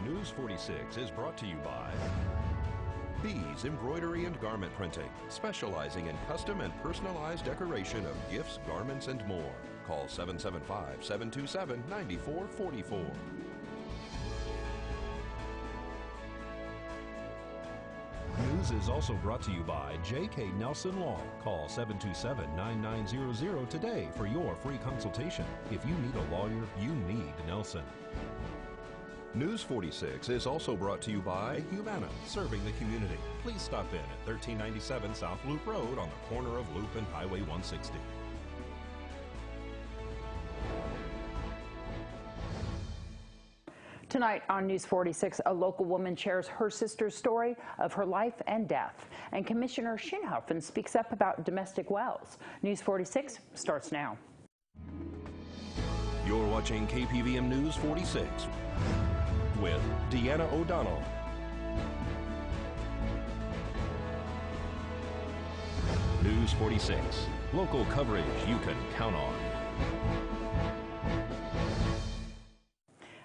News 46 is brought to you by Bees Embroidery and Garment Printing, specializing in custom and personalized decoration of gifts, garments, and more. Call 775-727-9444. News is also brought to you by J.K. Nelson Law. Call 727-9900 today for your free consultation. If you need a lawyer, you need Nelson. News 46 is also brought to you by Humana, serving the community. Please stop in at 1397 South Loop Road on the corner of Loop and Highway 160. Tonight on News 46, a local woman shares her sister's story of her life and death. And Commissioner Schinhofen speaks up about domestic wells. News 46 starts now. You're watching KPVM News 46 with Deanna O'Donnell. News 46, local coverage you can count on.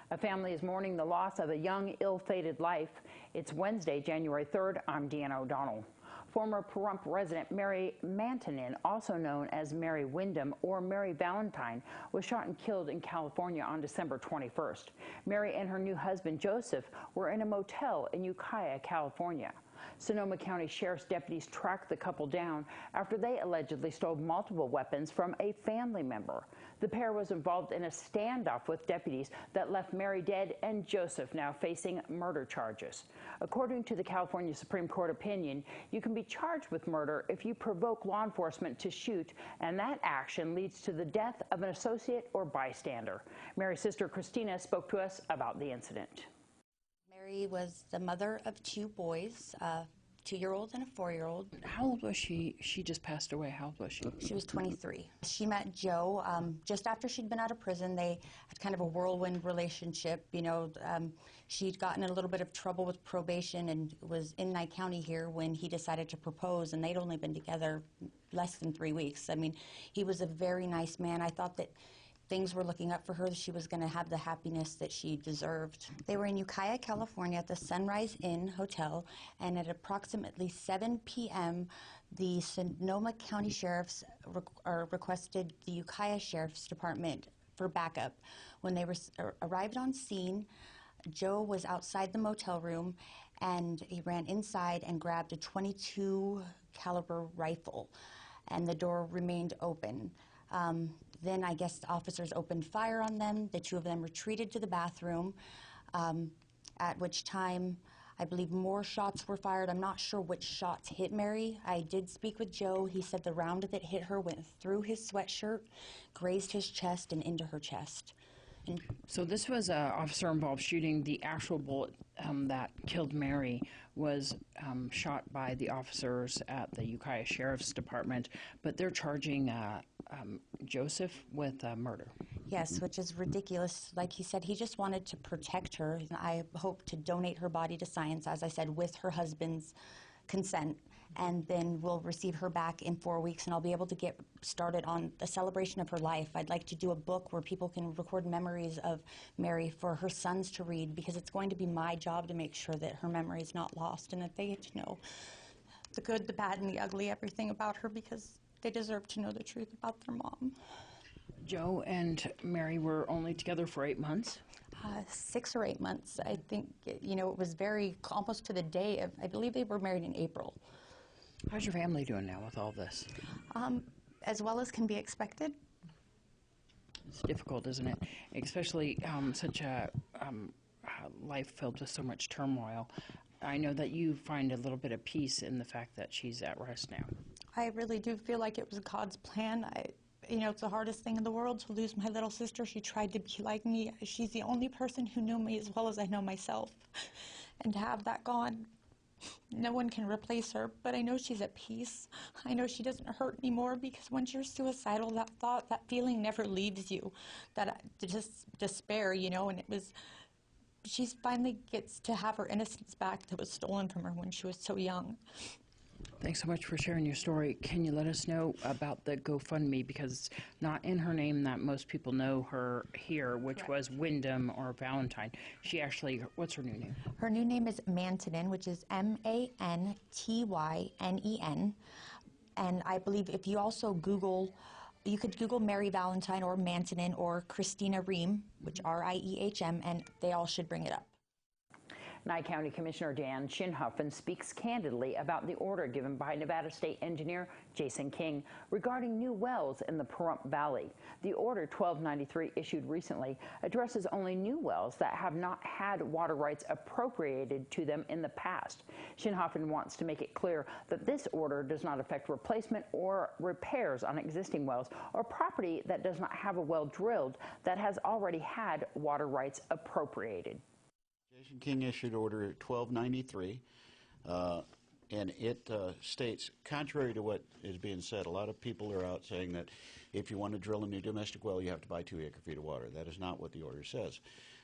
A family is mourning the loss of a young, ill-fated life. It's Wednesday, January 3rd. I'm Deanna O'Donnell. Former Pahrump resident Mary Mantonin, also known as Mary Wyndham or Mary Valentine, was shot and killed in California on December 21st. Mary and her new husband, Joseph, were in a motel in Ukiah, California. Sonoma County Sheriff's deputies tracked the couple down after they allegedly stole multiple weapons from a family member. The pair was involved in a standoff with deputies that left Mary dead and Joseph now facing murder charges. According to the California Supreme Court opinion, you can be charged with murder if you provoke law enforcement to shoot and that action leads to the death of an associate or bystander. Mary's sister Christina spoke to us about the incident. Mary was the mother of two boys, a 2-year-old and a 4-year-old. How old was she? She just passed away. How old was she? She was 23. She met Joe just after she'd been out of prison. They had kind of a whirlwind relationship. You know, she'd gotten in a little bit of trouble with probation and was in Nye County here when he decided to propose, and they'd only been together less than 3 weeks. I mean, he was a very nice man. I thought that things were looking up for her, that she was going to have the happiness that she deserved. They were in Ukiah, California at the Sunrise Inn Hotel, and at approximately 7 p.m., the Sonoma County Sheriffs requested the Ukiah Sheriff's Department for backup. When they arrived on scene, Joe was outside the motel room, and he ran inside and grabbed a .22 caliber rifle, and the door remained open. Then I guess the officers opened fire on them. The two of them retreated to the bathroom, at which time I believe more shots were fired. I'm not sure which shots hit Mary. I did speak with Joe. He said the round that hit her went through his sweatshirt, grazed his chest, and into her chest. And so this was an officer-involved shooting. The actual bullet that killed Mary was shot by the officers at the Ukiah Sheriff's Department, but they're charging Joseph with murder. Yes, which is ridiculous. Like he said, he just wanted to protect her. I hope to donate her body to science, as I said, with her husband's consent, and then we'll receive her back in 4 weeks, and I'll be able to get started on the celebration of her life. I'd like to do a book where people can record memories of Mary for her sons to read, because it's going to be my job to make sure that her memory is not lost and that they get to know the good, the bad, and the ugly, everything about her, because they deserve to know the truth about their mom. Joe and Mary were only together for 8 months? 6 or 8 months. I think, you know, it was very, almost to the day of, I believe they were married in April. How's your family doing now with all this? As well as can be expected. It's difficult, isn't it? Especially such a life filled with so much turmoil. I know that you find a little bit of peace in the fact that she's at rest now. I really do feel like it was God's plan. You know, it's the hardest thing in the world to lose my little sister. She tried to be like me. She's the only person who knew me as well as I know myself. And to have that gone, no one can replace her, but I know she's at peace. I know she doesn't hurt anymore, because once you're suicidal, that thought, that feeling never leaves you. That just despair, you know, and it was, she finally gets to have her innocence back that was stolen from her when she was so young. Thanks so much for sharing your story. Can you let us know about the GoFundMe, because it's not in her name that most people know her here, which Correct. was Wyndham or Valentine. She actually, what's her new name? Her new name is Mantynen, which is Mantynen. And I believe if you also Google, you could Google Mary Valentine or Mantynen or Christina Rehm, which R-I-E-H-M, and they all should bring it up. Nye County Commissioner Dan Shinhuffen speaks candidly about the order given by Nevada State Engineer Jason King regarding new wells in the Pahrump Valley. The order 1293 issued recently addresses only new wells that have not had water rights appropriated to them in the past. Shinhuffen wants to make it clear that this order does not affect replacement or repairs on existing wells or property that does not have a well drilled that has already had water rights appropriated. Jason King issued Order 1293, and it states, contrary to what is being said, a lot of people are out saying that if you want to drill a new domestic well, you have to buy 2 acre-feet of water. That is not what the order says.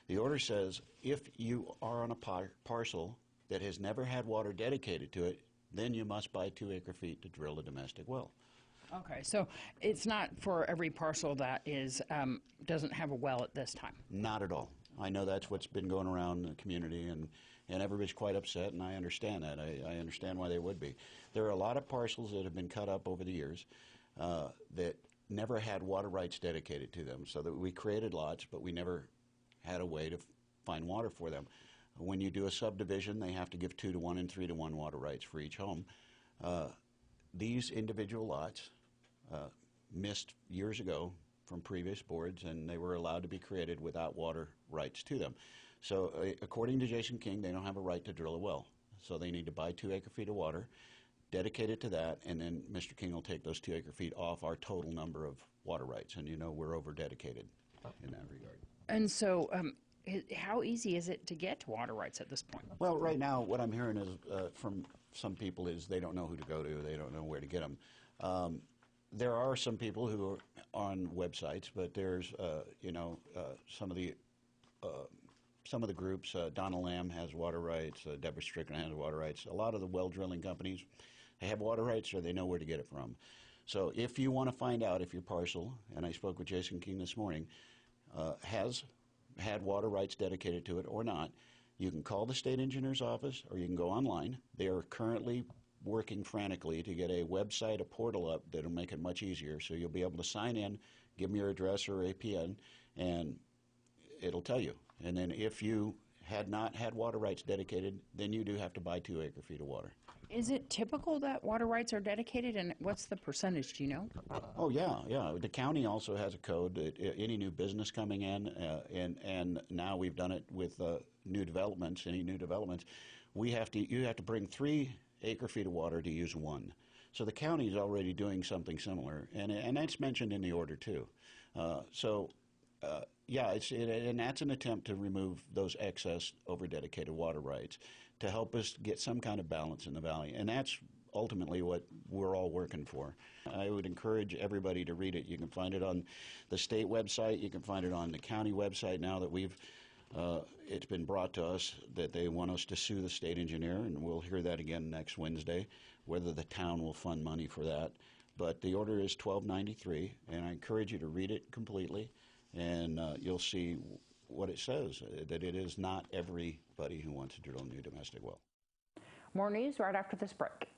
The order says if you are on a parcel that has never had water dedicated to it, then you must buy 2 acre-feet to drill a domestic well. Okay, so it's not for every parcel that is doesn't have a well at this time. Not at all. I know that's what's been going around the community, and everybody's quite upset, and I understand that. I understand why they would be. There are a lot of parcels that have been cut up over the years that never had water rights dedicated to them, so that we created lots, but we never had a way to find water for them. When you do a subdivision, they have to give 2 to 1 and 3 to 1 water rights for each home. These individual lots missed years ago from previous boards, and they were allowed to be created without water rights to them. So according to Jason King, they don't have a right to drill a well. So they need to buy 2 acre-feet of water, dedicate it to that, and then Mr. King will take those 2 acre-feet off our total number of water rights. And you know we're over-dedicated in that regard. And so how easy is it to get water rights at this point? Well, right now what I'm hearing is from some people is they don't know who to go to, they don't know where to get them. There are some people who are on websites, but there's, some of the groups. Donna Lamb has water rights. Deborah Strickland has water rights. A lot of the well drilling companies, they have water rights, or they know where to get it from. So if you want to find out if your parcel, and I spoke with Jason King this morning, has had water rights dedicated to it or not, you can call the state engineer's office, or you can go online. They are currently working frantically to get a website, a portal up that'll make it much easier. So you'll be able to sign in, give them your address or APN, and it'll tell you. And then if you had not had water rights dedicated, then you do have to buy 2 acre-feet of water. Is it typical that water rights are dedicated, and what's the percentage, do you know? Oh, yeah. The county also has a code that any new business coming in, and now we've done it with new developments, any new developments, you have to bring 3 acre-feet of water to use 1. So the county is already doing something similar, and that's mentioned in the order too. And that's an attempt to remove those excess over-dedicated water rights to help us get some kind of balance in the valley, and that's ultimately what we're all working for. I would encourage everybody to read it. You can find it on the state website, you can find it on the county website now that it's been brought to us that they want us to sue the state engineer, and we'll hear that again next Wednesday, whether the town will fund money for that. But the order is 1293, and I encourage you to read it completely, and you'll see what it says, that it is not everybody who wants to drill a new domestic well. More news right after this break.